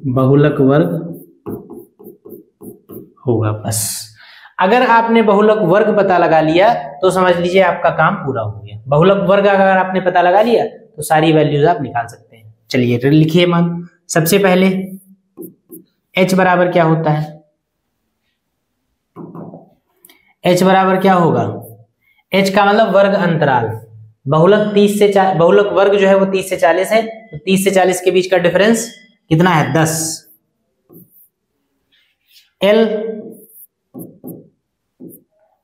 बहुलक वर्ग होगा। बस अगर आपने बहुलक वर्ग पता लगा लिया तो समझ लीजिए आपका काम पूरा हो गया। बहुलक वर्ग अगर आपने पता लगा लिया तो सारी वैल्यूज आप निकाल सकते हैं। चलिए लिखिए मान। सबसे पहले h बराबर क्या होता है, h बराबर क्या होगा, h का मतलब वर्ग अंतराल। बहुलक 30 से बहुलक वर्ग जो है वो 30 से 40 है, तो 30 से 40 के बीच का डिफरेंस कितना है, 10।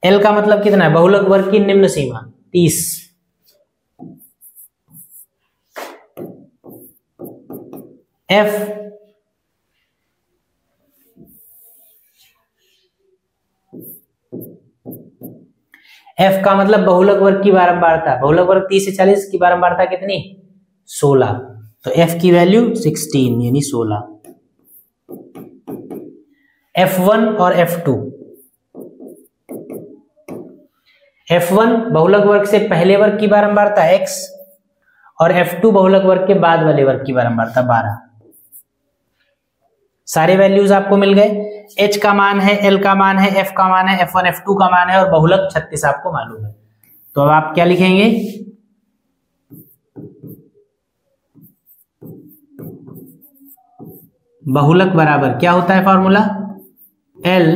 L का मतलब कितना है, बहुलक वर्ग की निम्न सीमा 30। F का मतलब बहुलक वर्ग की बारंबारता। बहुलक वर्ग 30 से 40 की बारंबारता कितनी, 16। तो F की वैल्यू 16 यानी 16। F1 और F2। F1 बहुलक वर्ग से पहले वर्ग की बारंबारता x और F2 बहुलक वर्ग के बाद वाले वर्ग की बारंबारता 12। सारे वैल्यूज आपको मिल गए। h का मान है, l का मान है, f का मान है, f1 f2 का मान है और बहुलक 36 आपको मालूम है। तो अब आप क्या लिखेंगे, बहुलक बराबर क्या होता है फॉर्मूला, l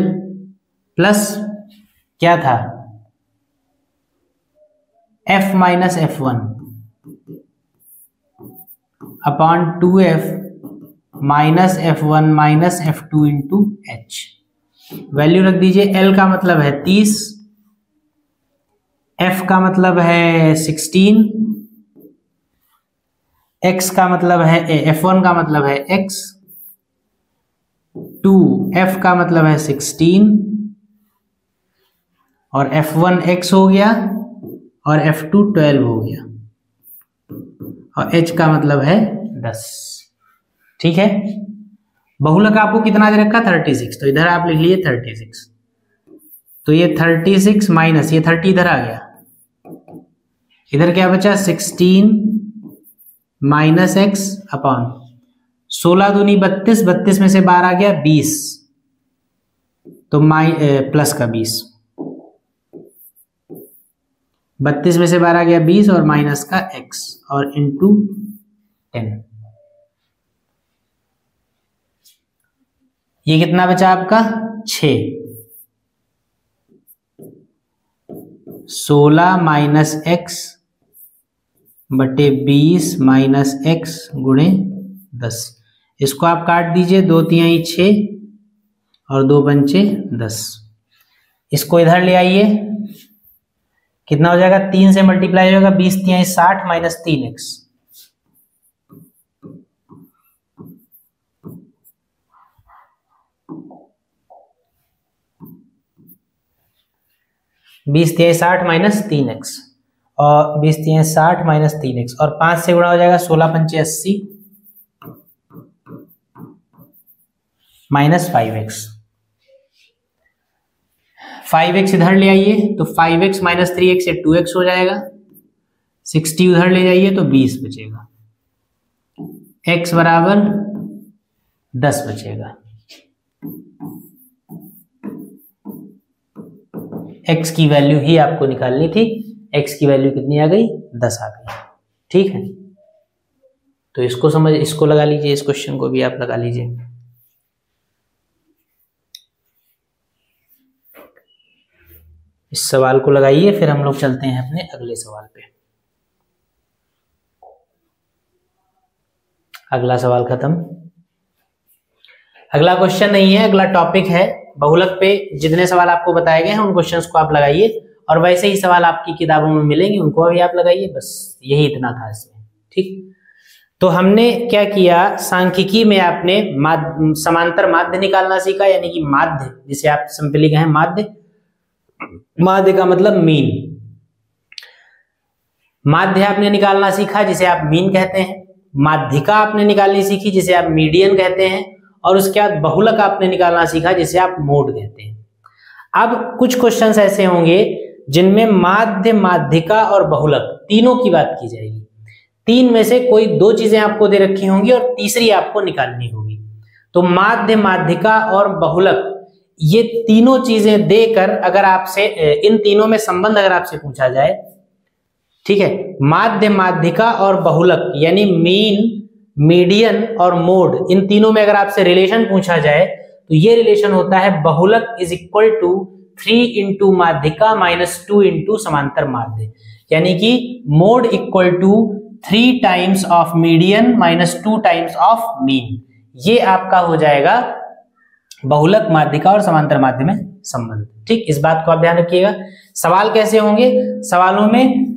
प्लस क्या था, f minus f1 upon 2f minus f1 minus f2 into h। Value रख दीजिए। l का मतलब है 30, f का मतलब है 16, x का मतलब है f1 का मतलब है x, 2f का मतलब है 16 और f1 x हो गया और f2 12 हो गया और h का मतलब है 10। ठीक है, बहुलक आपको कितना दे रखा, 36, तो इधर आप लिख लिए 36। तो ये 36 माइनस ये 30 इधर आ गया, इधर क्या बचा 16 माइनस x अपॉन 16 दूनी 32, 32 में से 12 आ गया 20, तो प्लस का 20, 32 में से 12 गया 20 और माइनस का x और इंटू 10। ये कितना बचा आपका 6, 16 माइनस x बटे 20 माइनस x गुणे 10। इसको आप काट दीजिए, 2 तिहाई 6 और 2 पंचे 10। इसको इधर ले आइए, कितना हो जाएगा, 3 से मल्टीप्लाई होगा, 20 तिहाई 60 माइनस 3x। बीस तिहाई 60 माइनस 3x और 20 तिहाई 60 माइनस 3x और 5 से गुणा हो जाएगा, 16 पंचे 80 माइनस 5x। 5x इधर ले आइए तो 5x माइनस 3x से 2x हो जाएगा, 60 उधर ले जाइए तो 20 बचेगा, x बराबर 10 बचेगा। x की वैल्यू ही आपको निकालनी थी, x की वैल्यू कितनी आ गई, 10 आ गई। ठीक है, तो इसको लगा लीजिए, इस क्वेश्चन को भी आप लगा लीजिए। इस सवाल को लगाइए, फिर हम लोग चलते हैं अपने अगले सवाल पे। अगला सवाल खत्म। अगला क्वेश्चन नहीं है, अगला टॉपिक है। बहुलक पे जितने सवाल आपको बताए गए हैं उन क्वेश्चंस को आप लगाइए, और वैसे ही सवाल आपकी किताबों में मिलेंगे, उनको भी आप लगाइए। बस यही इतना था इसमें। ठीक, तो हमने क्या किया, सांख्यिकी में आपने समांतर माध्य निकालना सीखा, यानी कि माध्य जिसे आप सिंपली कहें माध्य। माध्य का मतलब मीन। माध्य आपने निकालना सीखा जिसे आप मीन कहते हैं, माध्यिका आपने निकालनी सीखी जिसे आप मीडियन कहते हैं, और उसके बाद बहुलक आपने निकालना सीखा जिसे आप मोड कहते हैं। अब कुछ क्वेश्चंस ऐसे होंगे जिनमें माध्य, माध्यिका और बहुलक तीनों की बात की जाएगी। 3 में से कोई 2 चीजें आपको दे रखी होंगी और तीसरी आपको निकालनी होगी। तो माध्य, माध्यिका और बहुलक, ये तीनों चीजें देकर अगर आपसे इन तीनों में संबंध अगर आपसे पूछा जाए, ठीक है, माध्य, माध्यिका और बहुलक यानी मीन, मीडियन और मोड, इन तीनों में अगर आपसे रिलेशन पूछा जाए तो ये रिलेशन होता है बहुलक इज इक्वल टू 3 इंटू माध्यिका माइनस 2 इंटू समांतर माध्य, यानी कि mode equal to 3 times of median minus 2 times of mean. ये आपका हो जाएगा बहुलक, माध्यिका और समांतर माध्य में संबंध। ठीक, इस बात को आप ध्यान रखिएगा। सवाल कैसे होंगे, सवालों में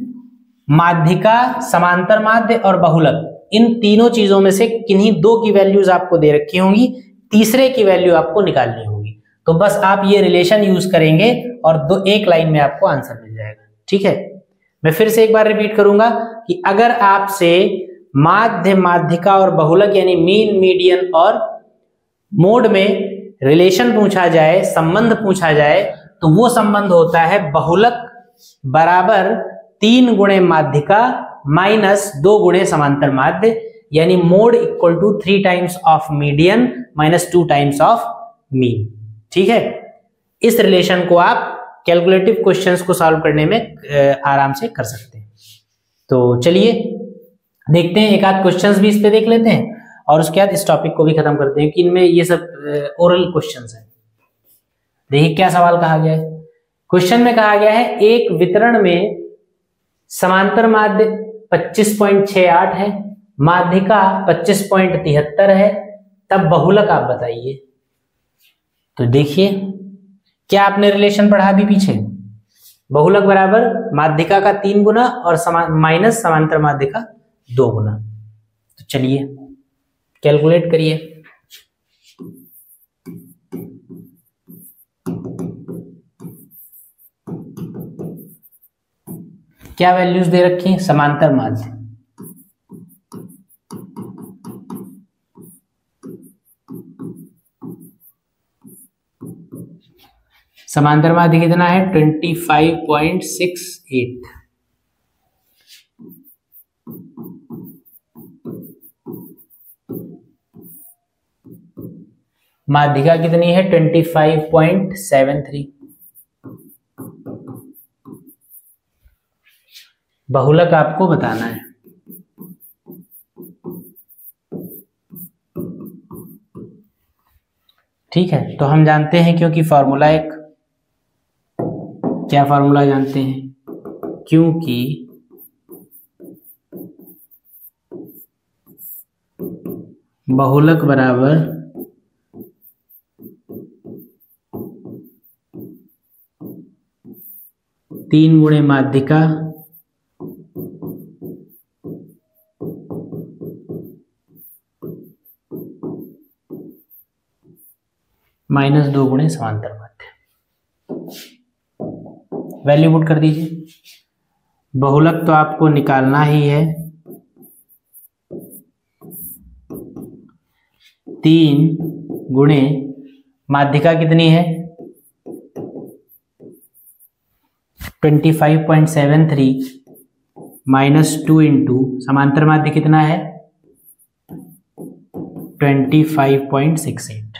माध्यिका, समांतर माध्य और बहुलक, इन तीनों चीजों में से किन्हीं 2 की वैल्यूज आपको दे रखी होंगी, तीसरे की वैल्यू आपको निकालनी होगी। तो बस आप ये रिलेशन यूज करेंगे और एक लाइन में आपको आंसर मिल जाएगा। ठीक है, मैं फिर से एक बार रिपीट करूंगा कि अगर आपसे माध्य, माध्यिका और बहुलक यानी मीन, मीडियन और मोड में रिलेशन पूछा जाए, संबंध पूछा जाए, तो वो संबंध होता है बहुलक बराबर 3 गुणे माध्यिका माइनस 2 गुणे समांतर माध्य, यानी mode equal to 3 times of median minus 2 times of mean. ठीक है, इस रिलेशन को आप कैलकुलेटिव क्वेश्चंस को सॉल्व करने में आराम से कर सकते हैं। तो चलिए देखते हैं, एक आध क्वेश्चंस भी इस पे देख लेते हैं और उसके बाद इस टॉपिक को भी खत्म करते हैं कि इनमें ये सब ओरल क्वेश्चंस हैं। देखिए क्या सवाल कहा गया है। क्वेश्चन में कहा गया है एक वितरण में समांतर माध्य 25.68 है, माध्यिका 25.73 है, तब बहुलक आप बताइए। तो देखिए क्या आपने रिलेशन पढ़ा अभी पीछे, बहुलक बराबर माध्यिका का 3 गुना और माइनस समांतर माध्य का 2 गुना। तो चलिए कैलकुलेट करिए। क्या वैल्यूज दे रखी हैं, समांतर माध्य समांतर माध्य कितना है 25.68, माध्यिका कितनी है 25.73, बहुलक आपको बताना है। ठीक है, तो हम जानते हैं क्योंकि फॉर्मूला एक, क्या फॉर्मूला जानते हैं, क्योंकि बहुलक बराबर 3 गुणे माध्यिका माइनस 2 गुणे समांतर माध्य। वैल्यू पुट कर दीजिए। बहुलक तो आपको निकालना ही है, 3 गुणे माध्यिका कितनी है 25.73 माइनस 2 इंटू समांतर माध्य कितना है 25.68।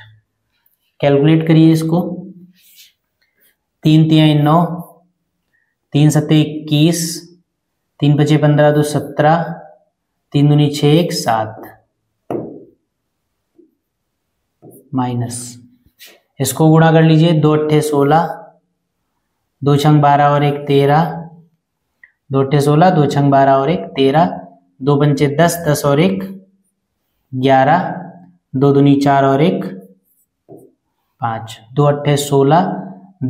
कैलकुलेट करिए इसको। 3 तिहाई 9, 3 सत्ते 21, 3 पचे 15, 2 17, 3 दूनी 6, 1 7 माइनस, इसको गुणा कर लीजिए। 2 अट्ठे 16, 2 छंग 12 और 1 13, 2 अट्ठे 16, 2 छंग 12 और 1 13, 2 पंचे 10, 10 और 1 11, 2 दूनी 4 और 1 5, 2 अट्ठे 16,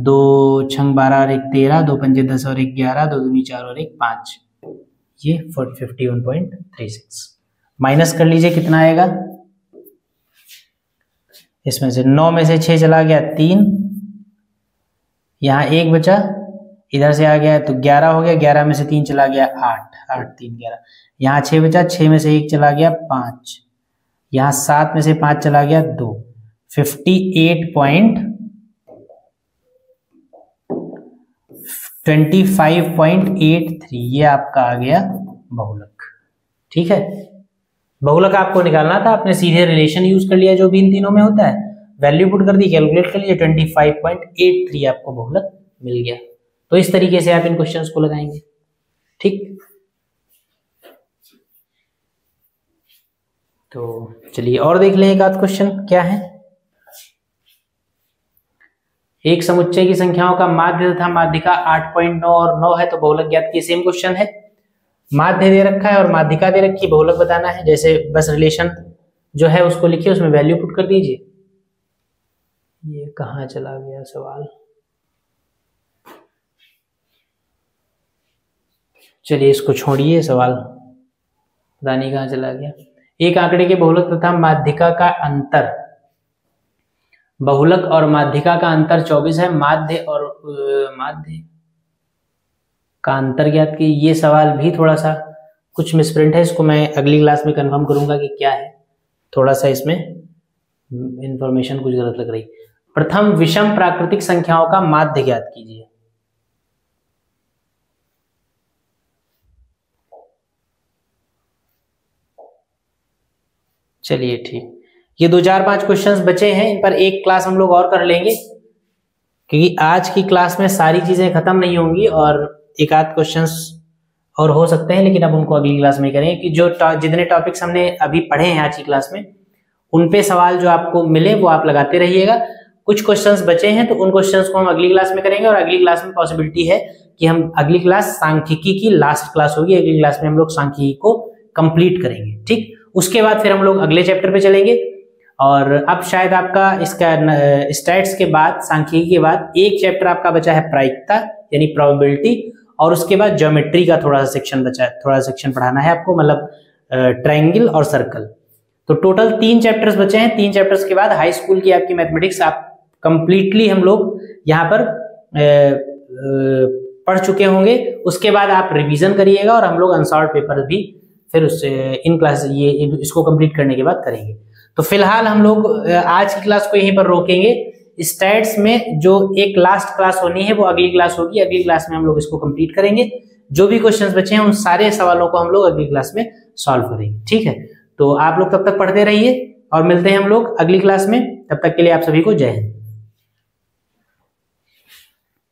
2 छंग 12 और 1 13, 2 पंचे 10 और 1 11, 2 दूनी 4 और 1 5, ये 51.36। माइनस कर लीजिए कितना आएगा, इसमें से 9 में से 6 चला गया 3, यहाँ 1 बचा, इधर से आ गया तो 11 हो गया, 11 में से 3 चला गया 8, 8 3 11, यहाँ 6 बचा, 6 में से 1 चला गया 5, यहाँ 7 में से 5 चला गया 2, 25.83 ये आपका आ गया बहुलक। ठीक है, बहुलक आपको निकालना था, आपने सीधे रिलेशन यूज कर लिया जो भी इन तीनों में होता है, वैल्यू पुट कर दी, कैलकुलेट कर लीजिए, 25.83 आपको बहुलक मिल गया। तो इस तरीके से आप इन क्वेश्चंस को लगाएंगे। ठीक, तो चलिए और देख लें एक आध क्वेश्चन क्या है। एक समुच्चय की संख्याओं का माध्य तथा माध्यिका 8.9 और 9 है तो बहुलक ज्ञात कीजिए। सेम क्वेश्चन है, माध्य दे रखा है और माध्यिका दे रखी है, बहुलक बताना है। जैसे बस रिलेशन जो है उसको लिखिए, उसमें वैल्यू पुट कर दीजिए। ये कहाँ चला गया सवाल, चलिए इसको छोड़िए, सवाल पता नहीं कहाँ चला गया। एक आंकड़े के बहुलक तथा माध्यिका का अंतर, बहुलक और माध्यिका का अंतर 24 है, माध्य और माध्य का अंतर ज्ञात की। ये सवाल भी थोड़ा सा कुछ मिसप्रिंट है, इसको मैं अगली क्लास में कंफर्म करूंगा कि क्या है, थोड़ा सा इसमें इंफॉर्मेशन कुछ गलत लग रही। प्रथम विषम प्राकृतिक संख्याओं का माध्य ज्ञात कीजिए। चलिए ठीक, ये 2 4 5 क्वेश्चंस बचे हैं, इन पर एक क्लास हम लोग और कर लेंगे क्योंकि आज की क्लास में सारी चीजें खत्म नहीं होंगी और एक आध क्वेश्चंस और हो सकते हैं, लेकिन अब उनको अगली क्लास में करेंगे कि जो जितने टॉपिक्स हमने अभी पढ़े हैं आज की क्लास में उन पे सवाल जो आपको मिले वो आप लगाते रहिएगा। कुछ क्वेश्चंस बचे हैं तो उन क्वेश्चंस को हम अगली क्लास में करेंगे और अगली क्लास में पॉसिबिलिटी है कि हम अगली क्लास सांख्यिकी की लास्ट क्लास होगी, अगली क्लास में हम लोग सांख्यिकी को कंप्लीट करेंगे। ठीक, उसके बाद फिर हम लोग अगले चैप्टर पे चलेंगे और अब शायद आपका इसका स्टैट्स के बाद, सांख्यिकी के बाद एक चैप्टर आपका बचा है प्रायिकता यानी प्रोबेबिलिटी, और उसके बाद ज्योमेट्री का थोड़ा सा सेक्शन बचा है, थोड़ा सा सेक्शन पढ़ाना है आपको, मतलब ट्रायंगल और सर्कल। तो टोटल 3 चैप्टर्स बचे हैं। 3 चैप्टर्स के बाद हाई स्कूल की आपकी मैथमेटिक्स आप कंप्लीटली हम लोग यहाँ पर पढ़ चुके होंगे। उसके बाद आप रिवीजन करिएगा और हम लोग अनसॉल्व पेपर भी फिर उससे इन क्लास ये इसको कंप्लीट करने के बाद करेंगे। तो फिलहाल हम लोग आज की क्लास को यहीं पर रोकेंगे। स्टैट्स में जो एक लास्ट क्लास होनी है वो अगली क्लास होगी, अगली क्लास में हम लोग इसको कंप्लीट करेंगे। जो भी क्वेश्चंस बचे हैं उन सारे सवालों को हम लोग अगली क्लास में सॉल्व करेंगे। ठीक है, तो आप लोग तब तक पढ़ते रहिए और मिलते हैं हम लोग अगली क्लास में। तब तक के लिए आप सभी को जय हिंद।